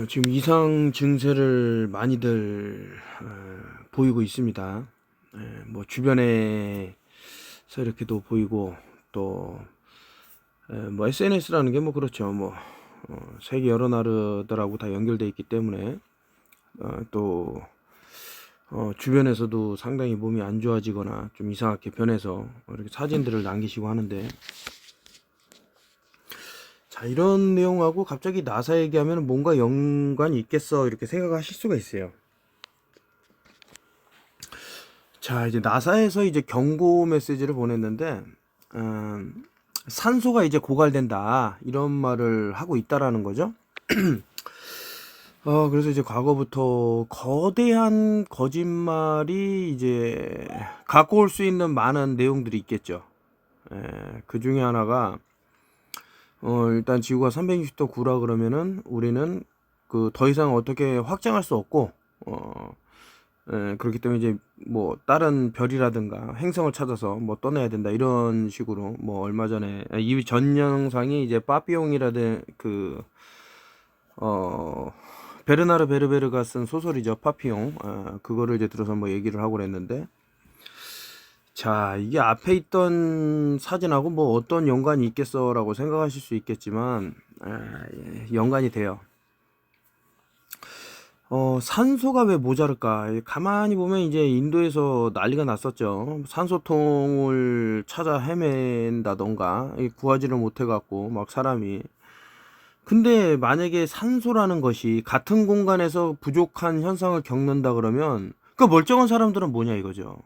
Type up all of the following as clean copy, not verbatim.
지금 이상 증세를 많이들 보이고 있습니다. 뭐 주변에서 이렇게도 보이고 또 뭐 SNS라는 게 뭐 그렇죠. 뭐 세계 여러 나라들하고 다 연결돼 있기 때문에 또 주변에서도 상당히 몸이 안 좋아지거나 좀 이상하게 변해서 이렇게 사진들을 남기시고 하는데, 자, 이런 내용하고 갑자기 나사 얘기하면 뭔가 연관이 있겠어 이렇게 생각하실 수가 있어요. 자, 이제 나사에서 이제 경고 메시지를 보냈는데, 산소가 이제 고갈된다 이런 말을 하고 있다라는 거죠. 그래서 이제 과거부터 거대한 거짓말이 이제 갖고 올 수 있는 많은 내용들이 있겠죠. 그 중에 하나가 일단 지구가 360도 구라 그러면은 우리는 그 더 이상 어떻게 확장할 수 없고, 그렇기 때문에 이제 뭐 다른 별이라든가 행성을 찾아서 뭐 떠나야 된다 이런 식으로, 뭐 얼마 전에 이 전 영상이 이제 빠삐용이라든 베르나르 베르베르가 쓴 소설이죠, 파피용. 그거를 이제 들어서 뭐 얘기를 하고 그랬는데, 자, 이게 앞에 있던 사진하고 뭐 어떤 연관이 있겠어라고 생각하실 수 있겠지만, 연관이 돼요. 산소가 왜 모자랄까? 가만히 보면 이제 인도에서 난리가 났었죠. 산소통을 찾아 헤맨다던가, 구하지를 못해갖고, 막 사람이. 근데 만약에 산소라는 것이 같은 공간에서 부족한 현상을 겪는다 그러면, 그 멀쩡한 사람들은 뭐냐 이거죠.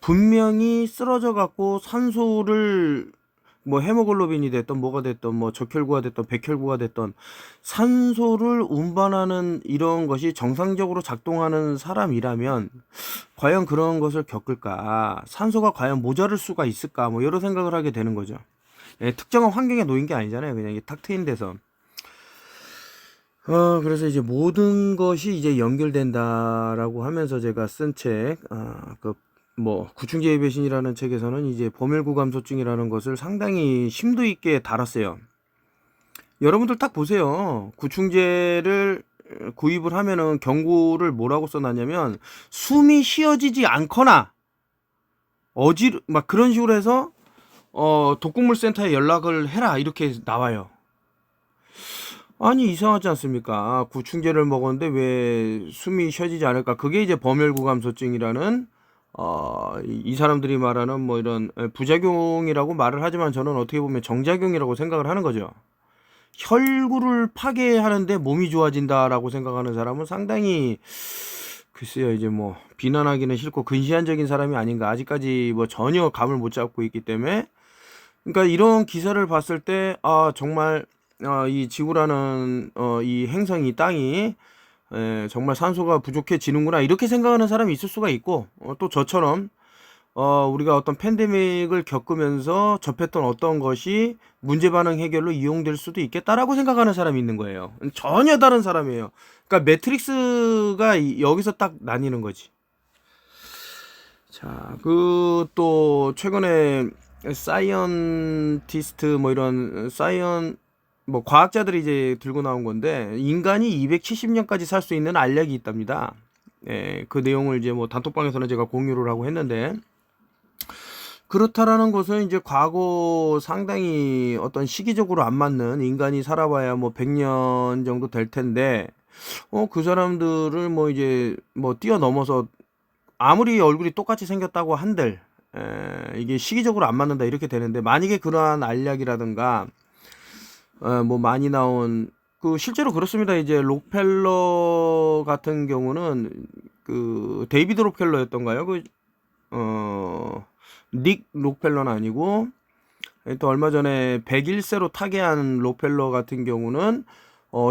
분명히 쓰러져 갖고 산소를 뭐 헤모글로빈이 됐던 뭐가 됐던 뭐 적혈구가 됐던 백혈구가 됐던 산소를 운반하는 이런 것이 정상적으로 작동하는 사람이라면 과연 그런 것을 겪을까? 산소가 과연 모자랄 수가 있을까? 뭐 여러 생각을 하게 되는 거죠. 특정한 환경에 놓인 게 아니잖아요. 그냥 이게 탁 트인 데서. 그래서 이제 모든 것이 이제 연결된다라고 하면서 제가 쓴 책, 뭐 구충제의 배신이라는 책에서는 이제 범일구감소증이라는 것을 상당히 심도 있게 다뤘어요. 여러분들 딱 보세요. 구충제를 구입을 하면은 경고를 뭐라고 써놨냐면, 숨이 쉬어지지 않거나 막 그런 식으로 해서 독극물센터에 연락을 해라 이렇게 나와요. 아니, 이상하지 않습니까? 구충제를 먹었는데 왜 숨이 쉬어지지 않을까? 그게 이제 범혈구감소증이라는, 이 사람들이 말하는 뭐 이런 부작용이라고 말을 하지만 저는 어떻게 보면 정작용이라고 생각을 하는 거죠. 혈구를 파괴하는데 몸이 좋아진다라고 생각하는 사람은 상당히, 글쎄요, 이제 뭐 비난하기는 싫고 근시안적인 사람이 아닌가. 아직까지 뭐 전혀 감을 못 잡고 있기 때문에, 그러니까 이런 기사를 봤을 때, 정말 이 지구라는 이 행성이, 이 땅이 정말 산소가 부족해지는구나 이렇게 생각하는 사람이 있을 수가 있고, 또 저처럼 우리가 어떤 팬데믹을 겪으면서 접했던 어떤 것이 문제 반응 해결로 이용될 수도 있겠다라고 생각하는 사람이 있는 거예요. 전혀 다른 사람이에요. 그러니까 매트릭스가 여기서 딱 나뉘는 거지. 자, 그 또 최근에 사이언티스트 뭐 이런 뭐 과학자들이 이제 들고 나온 건데, 인간이 270년까지 살 수 있는 알약이 있답니다. 그 내용을 이제 뭐 단톡방에서는 제가 공유를 하고 했는데, 그렇다라는 것은 이제 과거 상당히 어떤 시기적으로 안 맞는, 인간이 살아봐야 뭐 100년 정도 될 텐데, 그 사람들을 뭐 이제 뭐 뛰어넘어서 아무리 얼굴이 똑같이 생겼다고 한들 이게 시기적으로 안 맞는다 이렇게 되는데, 만약에 그러한 알약이라든가 뭐 많이 나온, 그 실제로 그렇습니다. 이제 록펠러 같은 경우는 그 데이비드 록펠러였던가요? 닉 록펠러는 아니고, 또 얼마 전에 101세로 타계한 록펠러 같은 경우는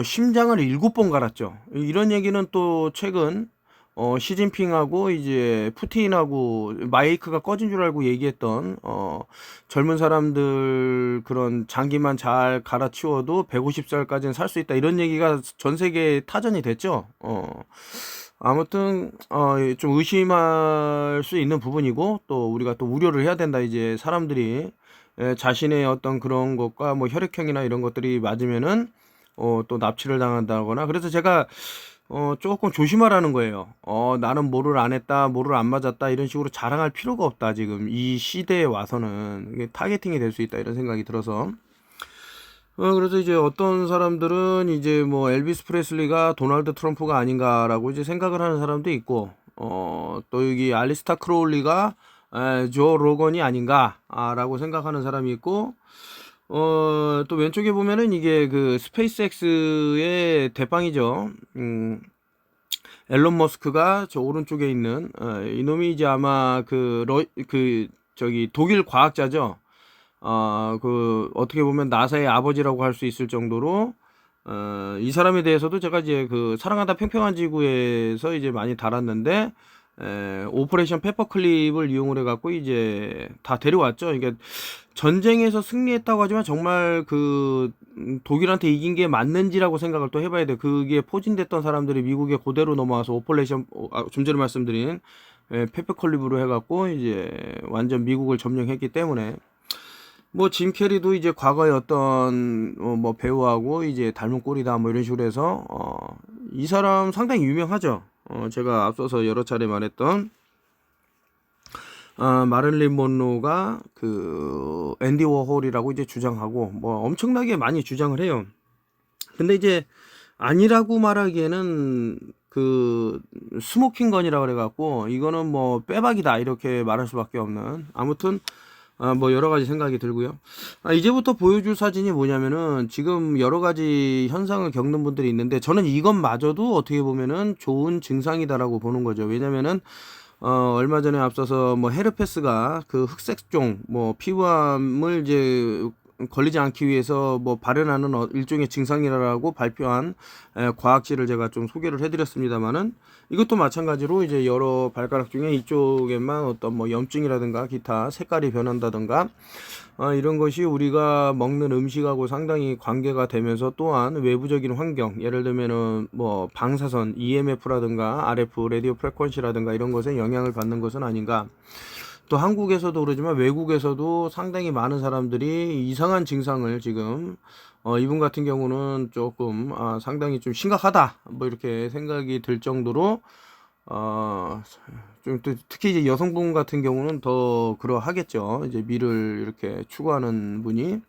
심장을 7번 갈았죠. 이런 얘기는 또 최근 시진핑하고 이제 푸틴하고 마이크가 꺼진 줄 알고 얘기했던, 젊은 사람들 그런 장기만 잘 갈아치워도 150살까지는 살 수 있다 이런 얘기가 전 세계에 타전이 됐죠. 아무튼 좀 의심할 수 있는 부분이고, 또 우리가 또 우려를 해야 된다. 이제 사람들이 자신의 어떤 그런 것과 뭐 혈액형이나 이런 것들이 맞으면은 또 납치를 당한다거나. 그래서 제가 조금 조심하라는 거예요. 나는 뭐를 안 했다, 뭐를 안 맞았다, 이런 식으로 자랑할 필요가 없다. 지금 이 시대에 와서는 이게 타겟팅이 될 수 있다, 이런 생각이 들어서. 그래서 이제 어떤 사람들은 이제 뭐 엘비스 프레슬리가 도널드 트럼프가 아닌가라고 이제 생각을 하는 사람도 있고, 또 여기 알리스타 크로울리가 조 로건이 아닌가라고 생각하는 사람이 있고, 또 왼쪽에 보면은 이게 그 스페이스X의 대빵이죠. 앨런 머스크가 저 오른쪽에 있는 이놈이 이제 아마 저기 독일 과학자죠. 그 어떻게 보면 나사의 아버지라고 할 수 있을 정도로 이 사람에 대해서도 제가 이제 그 사랑하다 평평한 지구에서 이제 많이 달았는데, 오퍼레이션 페퍼클립을 이용을 해갖고 이제 다 데려왔죠. 이게 전쟁에서 승리했다고 하지만 정말 그 독일한테 이긴 게 맞는지라고 생각을 또 해봐야 돼. 그게 포진됐던 사람들이 미국에 그대로 넘어와서 오퍼레이션, 좀 전에 말씀드린 페퍼클립으로 해갖고 이제 완전 미국을 점령했기 때문에, 뭐 짐 캐리도 이제 과거에 어떤 뭐 배우하고 이제 닮은 꼴이다 뭐 이런 식으로 해서 이 사람 상당히 유명하죠. 제가 앞서서 여러 차례 말했던 마릴린 먼로가 그 앤디 워홀이라고 이제 주장하고 뭐 엄청나게 많이 주장을 해요. 근데 이제 아니라고 말하기에는 그 스모킹 건이라 그래갖고 이거는 뭐 빼박이다 이렇게 말할 수밖에 없는, 아무튼 뭐 여러 가지 생각이 들고요. 이제부터 보여줄 사진이 뭐냐면은 지금 여러 가지 현상을 겪는 분들이 있는데, 저는 이것마저도 어떻게 보면은 좋은 증상이다라고 보는 거죠. 왜냐면은 얼마 전에 앞서서 뭐 헤르페스가 그 흑색종 뭐 피부암을 이제 걸리지 않기 위해서 뭐 발현하는 일종의 증상이라고 발표한 과학지를 제가 좀 소개를 해드렸습니다만은, 이것도 마찬가지로 이제 여러 발가락 중에 이쪽에만 어떤 뭐 염증이라든가 기타 색깔이 변한다든가 이런 것이 우리가 먹는 음식하고 상당히 관계가 되면서, 또한 외부적인 환경, 예를 들면은 뭐 방사선 EMF라든가 RF 라디오 프레퀀시라든가 이런 것에 영향을 받는 것은 아닌가. 또 한국에서도 그러지만 외국에서도 상당히 많은 사람들이 이상한 증상을 지금 이분 같은 경우는 조금 상당히 좀 심각하다 뭐 이렇게 생각이 들 정도로 좀 특히 이제 여성분 같은 경우는 더 그러하겠죠. 이제 미를 이렇게 추구하는 분이.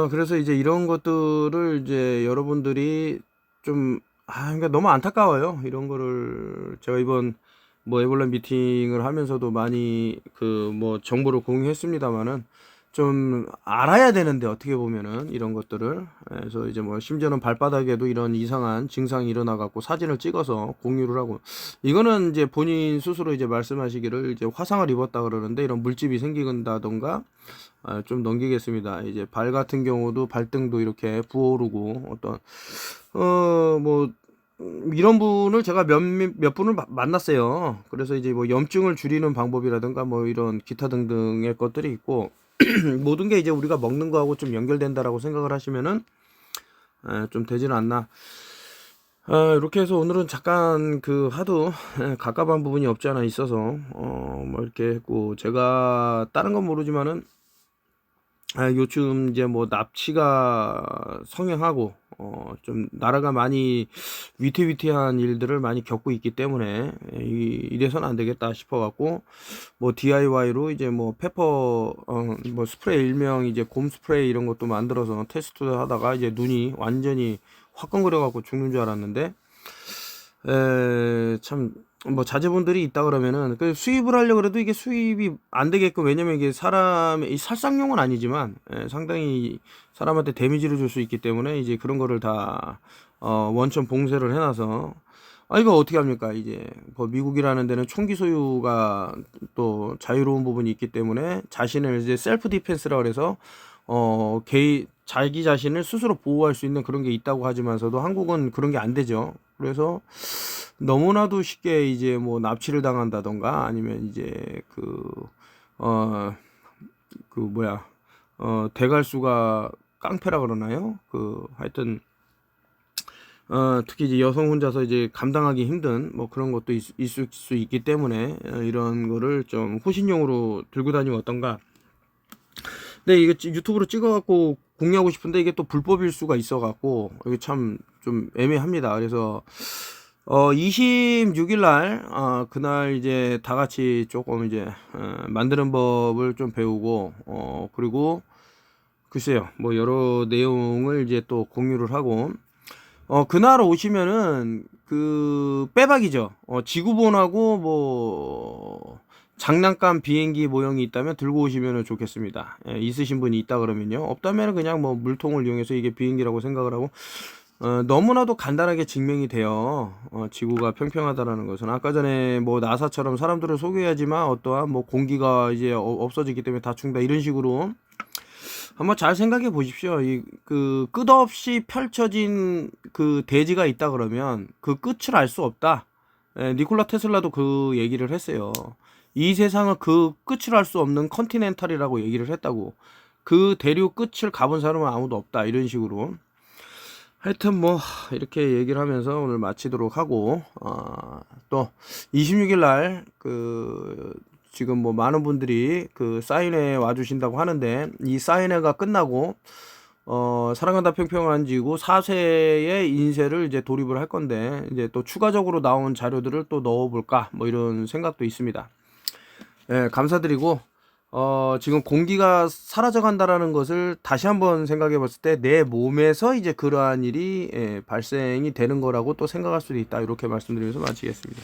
그래서 이제 이런 것들을 이제 여러분들이 좀 그러니까 너무 안타까워요. 이런 거를 제가 이번 뭐 에볼라 미팅을 하면서도 많이 그 뭐 정보를 공유했습니다만은, 좀 알아야 되는데 어떻게 보면은 이런 것들을. 그래서 이제 뭐 심지어는 발바닥에도 이런 이상한 증상이 일어나 갖고 사진을 찍어서 공유를 하고, 이거는 이제 본인 스스로 이제 말씀하시기를 이제 화상을 입었다 그러는데, 이런 물집이 생긴다던가 좀 넘기겠습니다. 이제 발 같은 경우도 발등도 이렇게 부어오르고 어떤 뭐 이런 분을 제가 몇 분을 만났어요. 그래서 이제 뭐 염증을 줄이는 방법이라든가 뭐 이런 기타 등등의 것들이 있고, 모든 게 이제 우리가 먹는 거하고 좀 연결된다라고 생각을 하시면은 좀 되지는 않나. 이렇게 해서 오늘은 잠깐 그 하도 갑갑한 부분이 없지 않아 있어서 뭐 이렇게 했고, 제가 다른 건 모르지만은 요즘 이제 뭐 납치가 성행하고 좀 나라가 많이 위태위태한 일들을 많이 겪고 있기 때문에 이래서는 안 되겠다 싶어 갖고, 뭐 DIY로 이제 뭐 페퍼 뭐 스프레이, 일명 이제 곰 스프레이 이런 것도 만들어서 테스트 하다가 이제 눈이 완전히 화끈거려 갖고 죽는 줄 알았는데, 참 뭐 자제분들이 있다 그러면은 그 수입을 하려고 그래도 이게 수입이 안 되게끔, 왜냐면 이게 사람의 이 살상용은 아니지만 상당히 사람한테 데미지를 줄 수 있기 때문에 이제 그런 거를 다 원천 봉쇄를 해놔서, 이거 어떻게 합니까? 이제 뭐 미국이라는 데는 총기 소유가 또 자유로운 부분이 있기 때문에 자신을 이제 셀프 디펜스라 그래서 자기 자신을 스스로 보호할 수 있는 그런 게 있다고 하지만서도 한국은 그런 게 안 되죠. 그래서 너무나도 쉽게 이제 뭐 납치를 당한다던가, 아니면 이제 뭐야 대갈수가 깡패라 그러나요? 하여튼 특히 이제 여성 혼자서 이제 감당하기 힘든 뭐 그런 것도 있을 수 있기 때문에 이런 거를 좀 호신용으로 들고 다니면 어떤가. 네, 이거 유튜브로 찍어갖고 공유하고 싶은데 이게 또 불법일 수가 있어 갖고 이게 참 좀 애매합니다. 그래서 26일 날 그날 이제 다 같이 조금 이제 만드는 법을 좀 배우고 그리고 글쎄요 뭐 여러 내용을 이제 또 공유를 하고 그날 오시면은 그 빼박이죠. 지구본하고 뭐 장난감 비행기 모형이 있다면 들고 오시면 좋겠습니다. 예, 있으신 분이 있다 그러면요. 없다면 그냥 뭐 물통을 이용해서 이게 비행기라고 생각을 하고 너무나도 간단하게 증명이 돼요. 지구가 평평하다라는 것은 아까 전에 뭐 나사처럼 사람들을 속여야지만 어떠한 뭐 공기가 이제 없어지기 때문에 다충다 이런 식으로 한번 잘 생각해 보십시오. 이 그 끝없이 펼쳐진 그 대지가 있다 그러면 그 끝을 알 수 없다. 예, 니콜라 테슬라도 그 얘기를 했어요. 이 세상은 그 끝을 알 수 없는 컨티넨탈이라고 얘기를 했다고. 그 대륙 끝을 가본 사람은 아무도 없다. 이런 식으로. 하여튼 뭐 이렇게 얘기를 하면서 오늘 마치도록 하고 또 26일 날 그 지금 뭐 많은 분들이 그 사인회 와주신다고 하는데 이 사인회가 끝나고 사랑한다 평평한 지구 4세의 인쇄를 이제 돌입을 할 건데 이제 또 추가적으로 나온 자료들을 또 넣어볼까 뭐 이런 생각도 있습니다. 예, 감사드리고 지금 공기가 사라져 간다라는 것을 다시 한번 생각해 봤을 때 내 몸에서 이제 그러한 일이 발생이 되는 거라고 또 생각할 수도 있다. 이렇게 말씀드리면서 마치겠습니다.